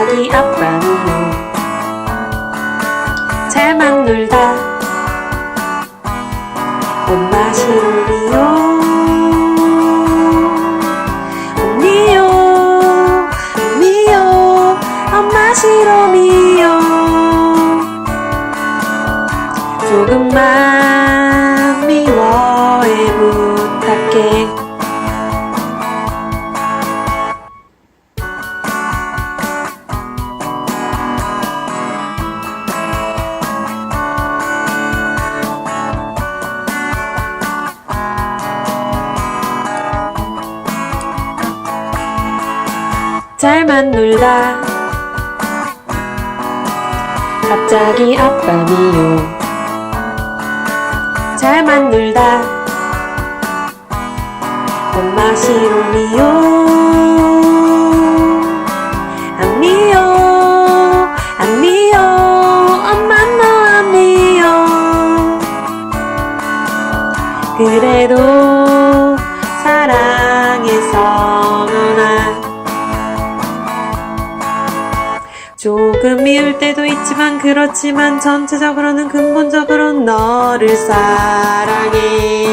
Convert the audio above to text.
갑자기 아빠 미워 잘만 놀다 엄마 싫어 미워 엄마 싫어 미워 조금만 미워해 부탁해 잘만 놀다 갑자기 아빠 미워 잘만 놀다 엄마 싫어 미워 안 미워 엄마 너 안 미워 그래도 사랑해서 너나 조금 미울 때도 있지만 그렇지만 전체적으로는 근본적으로 너를 사랑해.